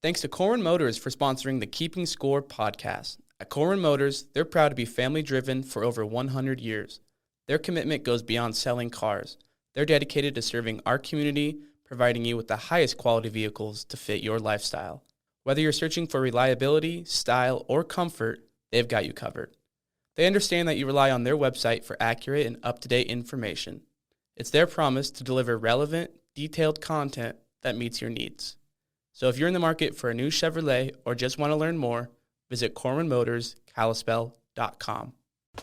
Thanks to Corwin Motors for sponsoring the Keeping Score podcast. At Corwin Motors, they're proud to be family-driven for over 100 years. Their commitment goes beyond selling cars. They're dedicated to serving our community, providing you with the highest quality vehicles to fit your lifestyle. Whether you're searching for reliability, style, or comfort, they've got you covered. They understand that you rely on their website for accurate and up-to-date information. It's their promise to deliver relevant, detailed content that meets your needs. So if you're in the market for a new Chevrolet or just want to learn more, visit CorwinMotorsKalispell.com.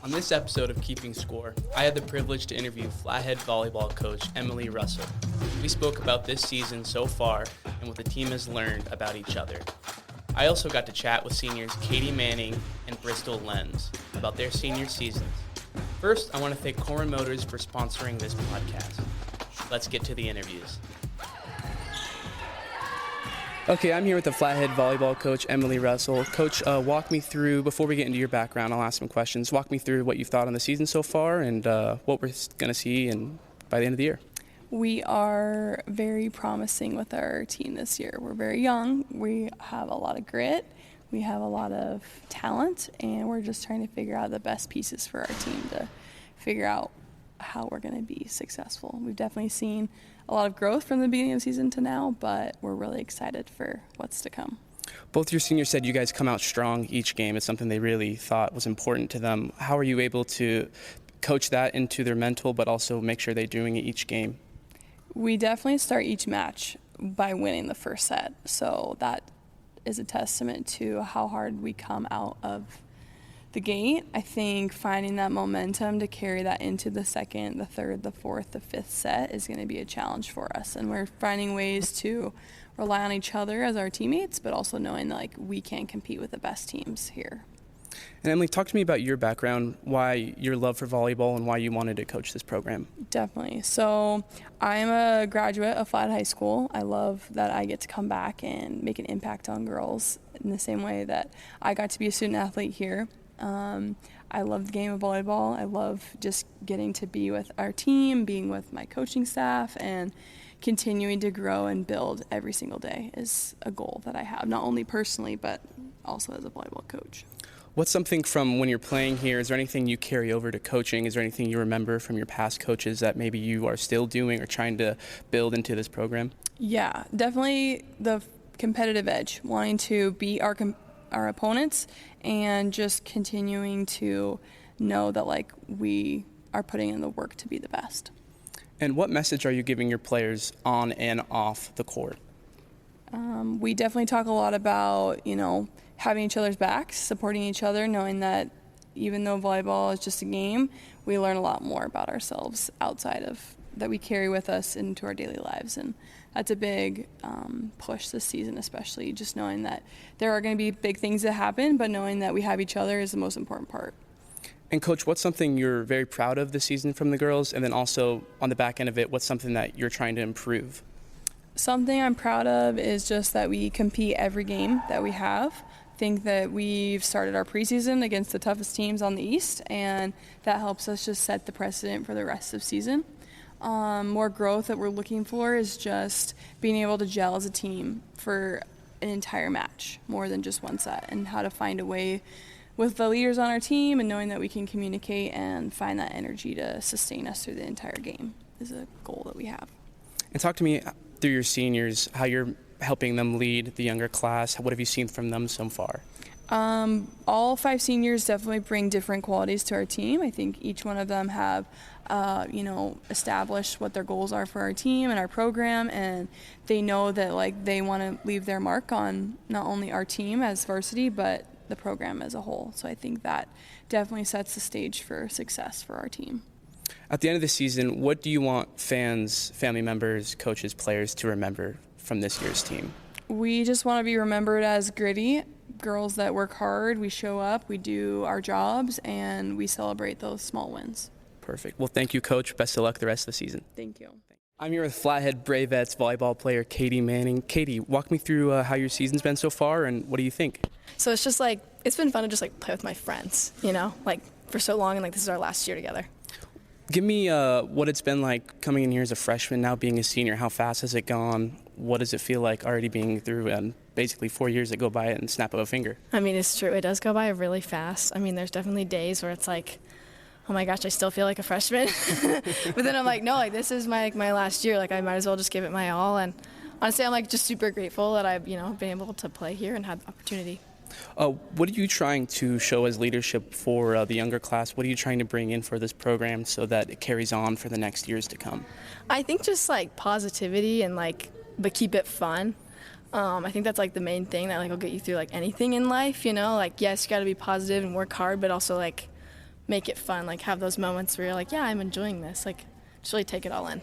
On this episode of Keeping Score, I had the privilege to interview Flathead Volleyball coach Emily Russell. We spoke about this season so far and what the team has learned about each other. I also got to chat with seniors Katie Manning and Bristol Lenz about their senior seasons. First, I want to thank Corwin Motors for sponsoring this podcast. Let's get to the interviews. Okay, I'm here with the Flathead Volleyball coach, Emily Russell. Coach, walk me through, before we get into your background, I'll ask some questions. Walk me through what you've thought on the season so far and what we're going to see by the end of the year. We are very promising with our team this year. We're very young. We have a lot of grit. We have a lot of talent, and we're just trying to figure out the best pieces for our team to figure out how we're going to be successful. We've definitely seen a lot of growth from the beginning of the season to now, but we're really excited for what's to come. Both your seniors said you guys come out strong each game. It's something they really thought was important to them. How are you able to coach that into their mental, but also make sure they're doing it each game? We definitely start each match by winning the first set, so that is a testament to how hard we come out of the gate. I think finding that momentum to carry that into the second, the third, the fourth, the fifth set is going to be a challenge for us, and we're finding ways to rely on each other as our teammates, but also knowing that we can compete with the best teams here. And Emily, talk to me about your background, why your love for volleyball and why you wanted to coach this program. Definitely. So I'm a graduate of Flathead High School. I love that I get to come back and make an impact on girls in the same way that I got to be a student athlete here. I love the game of volleyball. I love just getting to be with our team, being with my coaching staff, and continuing to grow and build every single day is a goal that I have, not only personally, but also as a volleyball coach. What's something from when you're playing here? Is there anything you carry over to coaching? Is there anything you remember from your past coaches that maybe you are still doing or trying to build into this program? Yeah, definitely the competitive edge, wanting to beat our opponents and just continuing to know that we are putting in the work to be the best. And what message are you giving your players on and off the court? We definitely talk a lot about, having each other's backs, supporting each other, knowing that even though volleyball is just a game, we learn a lot more about ourselves outside of that we carry with us into our daily lives. And that's a big push this season, especially just knowing that there are going to be big things that happen, but knowing that we have each other is the most important part. And Coach, what's something you're very proud of this season from the girls? And then also on the back end of it, what's something that you're trying to improve? Something I'm proud of is just that we compete every game that we have. I think that we've started our preseason against the toughest teams on the East, and that helps us just set the precedent for the rest of the season. More growth that we're looking for is just being able to gel as a team for an entire match, more than just one set, and how to find a way with the leaders on our team and knowing that we can communicate and find that energy to sustain us through the entire game is a goal that we have. And talk to me through your seniors, how you're helping them lead the younger class. What have you seen from them so far? All 5 seniors definitely bring different qualities to our team. I think each one of them have, established what their goals are for our team and our program, and they know that they want to leave their mark on not only our team as varsity, but the program as a whole. So I think that definitely sets the stage for success for our team. At the end of the season, what do you want fans, family members, coaches, players to remember from this year's team? We just want to be remembered as gritty girls that work hard. We show up, we do our jobs, and we celebrate those small wins. Perfect. Well, thank you, Coach. Best of luck the rest of the season. Thank you. I'm here with Flathead Braves volleyball player Katie Manning. Katie, walk me through how your season's been so far, and what do you think? So it's just it's been fun to just play with my friends, for so long, and this is our last year together. Give me what it's been like coming in here as a freshman, now being a senior. How fast has it gone? What does it feel like already being through basically 4 years that go by in the snap of a finger. I mean, it's true. It does go by really fast. I mean, there's definitely days where it's like, oh my gosh, I still feel like a freshman. But then I'm like, no, like this is my last year. Like I might as well just give it my all. And honestly, I'm like just super grateful that I've been able to play here and had the opportunity. What are you trying to show as leadership for the younger class? What are you trying to bring in for this program so that it carries on for the next years to come? I think just like positivity and but keep it fun. I think that's like the main thing that like will get you through like anything in life. Like yes, you got to be positive and work hard, but also like make it fun. Like have those moments where you're like, yeah, I'm enjoying this. Like just really take it all in.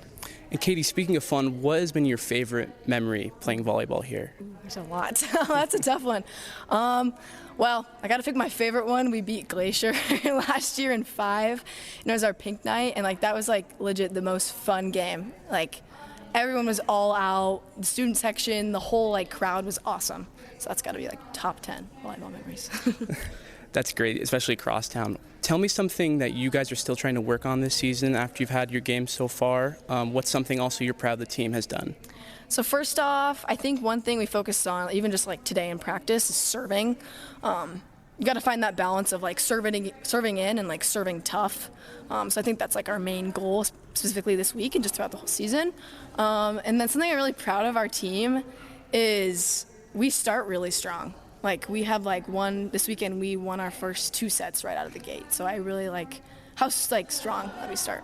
And Katie, speaking of fun, what has been your favorite memory playing volleyball here? There's a lot. That's a tough one. Well, I got to pick my favorite one. We beat Glacier last year in 5. And it was our pink night, and like that was like legit the most fun game. Like everyone was all out. The student section, the whole like crowd was awesome. So that's got to be like top 10 volleyball memories. That's great, especially across town. Tell me something that you guys are still trying to work on this season after you've had your game so far. What's something also you're proud the team has done? So first off, I think one thing we focused on, even just like today in practice, is serving. You got to find that balance of like serving in and like serving tough. So I think that's like our main goal specifically this week and just throughout the whole season. And then something I'm really proud of our team is we start really strong. Like we have this weekend we won our first 2 sets right out of the gate. So I really like how strong that we start.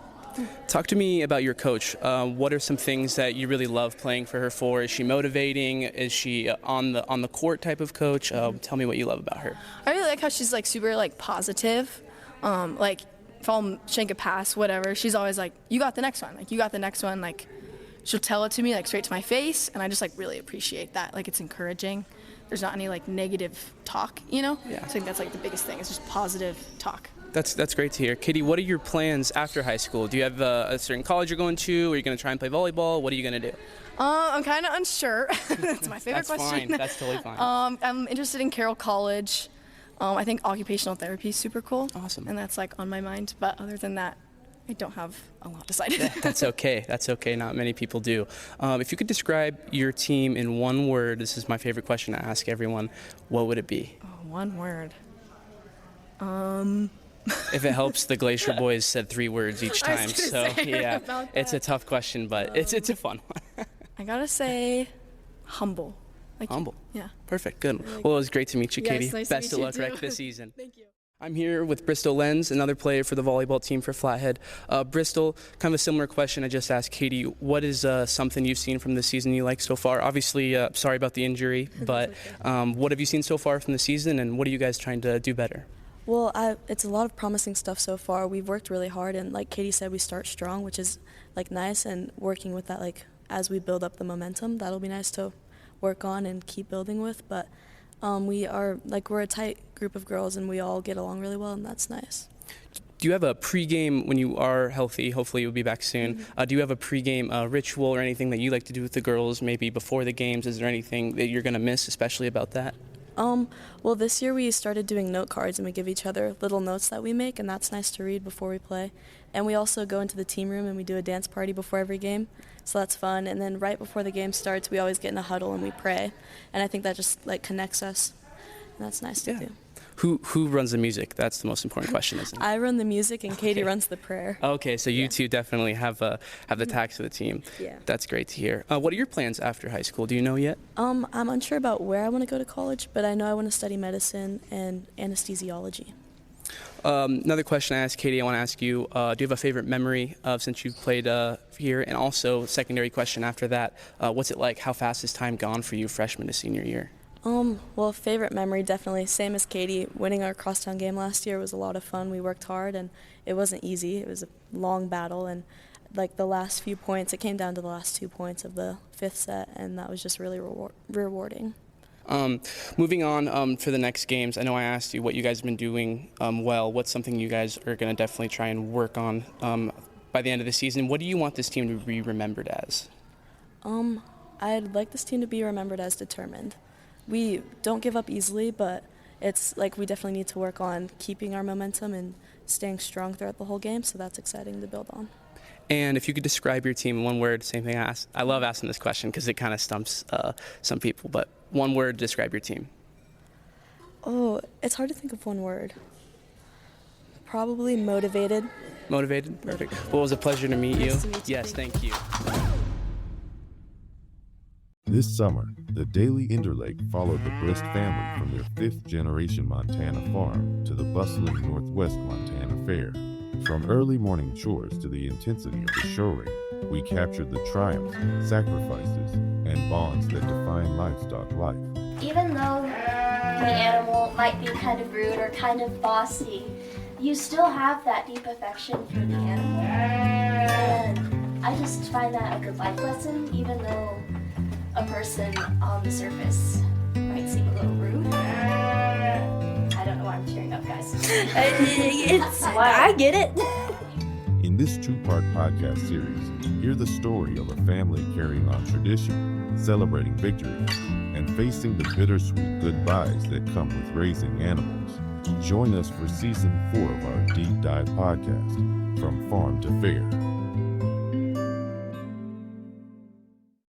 Talk to me about your coach. What are some things that you really love playing for her for? Is she motivating? Is she on the court type of coach? Tell me what you love about her. I really like how she's like super like positive. Like if I'll shank a pass, whatever, she's always like, you got the next one. Like you got the next one. Like she'll tell it to me like straight to my face, and I just like really appreciate that. Like it's encouraging. There's not any like negative talk, Yeah. So I think that's like the biggest thing. It's just positive talk. That's great to hear. Katie, what are your plans after high school? Do you have a certain college you're going to? Are you going to try and play volleyball? What are you going to do? I'm kind of unsure. That's my favorite question. Fine. That's totally fine. I'm interested in Carroll College. I think occupational therapy is super cool. Awesome. And that's like on my mind. But other than that, I don't have a lot decided. That's okay. That's okay. Not many people do. If you could describe your team in one word, this is my favorite question to ask everyone, what would it be? Oh, one word. If it helps, the Glacier boys said 3 words each time. So yeah, it's a tough question, but it's a fun one. I gotta say, humble. Humble. Yeah. Perfect. Good. Well, it was great to meet you, Katie. Nice Best to of meet you luck too. this season. Thank you. I'm here with Bristol Lenz, another player for the volleyball team for Flathead. Bristol, kind of a similar question I just asked Katie. What is something you've seen from the season you like so far? Obviously, sorry about the injury, but what have you seen so far from the season, and what are you guys trying to do better? Well, it's a lot of promising stuff so far. We've worked really hard, and like Katie said, we start strong, which is like nice, and working with that like as we build up the momentum, that'll be nice to work on and keep building with. But we're a tight group of girls, and we all get along really well, and that's nice. Do you have a pregame when you are healthy? Hopefully you'll be back soon. Mm-hmm. Do you have a pregame ritual or anything that you like to do with the girls, maybe before the games? Is there anything that you're going to miss, especially about that? Well, this year we started doing note cards, and we give each other little notes that we make, and that's nice to read before we play. And we also go into the team room and we do a dance party before every game, so that's fun. And then right before the game starts, we always get in a huddle and we pray, and I think that just like connects us, and that's nice to do. Who runs the music? That's the most important question, isn't it? I run the music, and Katie runs the prayer. Okay, so you two definitely have the tax of the team. Yeah. That's great to hear. What are your plans after high school? Do you know yet? I'm unsure about where I want to go to college, but I know I want to study medicine and anesthesiology. Another question I asked Katie, I want to ask you, do you have a favorite memory since you've played here? And also, secondary question after that, what's it like? How fast has time gone for you freshman to senior year? Well, favorite memory, definitely same as Katie. Winning our crosstown game last year was a lot of fun. We worked hard, and it wasn't easy. It was a long battle, and like the last few points, it came down to the last 2 points of the 5th set, and that was just really rewarding. Moving on for the next games, I know I asked you what you guys have been doing well. What's something you guys are going to definitely try and work on by the end of the season? What do you want this team to be remembered as? I'd like this team to be remembered as determined. We don't give up easily, but it's like we definitely need to work on keeping our momentum and staying strong throughout the whole game, so that's exciting to build on. And if you could describe your team in one word, same thing I asked. I love asking this question because it kind of stumps some people, but One word to describe your team. Oh, it's hard to think of one word. Probably motivated. Motivated? Perfect. Well, it was a pleasure to meet you. Nice to meet you. Yes, thank you. This summer, the Daily Interlake followed the Brist family from their fifth-generation Montana farm to the bustling Northwest Montana Fair. From early morning chores to the intensity of the show ring, we captured the triumphs, sacrifices, and bonds that define livestock life. Even though the animal might be kind of rude or kind of bossy, you still have that deep affection for the animal. And I just find that a good life lesson, even though a person on the surface might seem a little rude. I don't know why I'm tearing up, guys. I get it. In this two-part podcast series, hear the story of a family carrying on tradition, celebrating victories, and facing the bittersweet goodbyes that come with raising animals. Join us for Season 4 of our Deep Dive podcast, From Farm to Fair.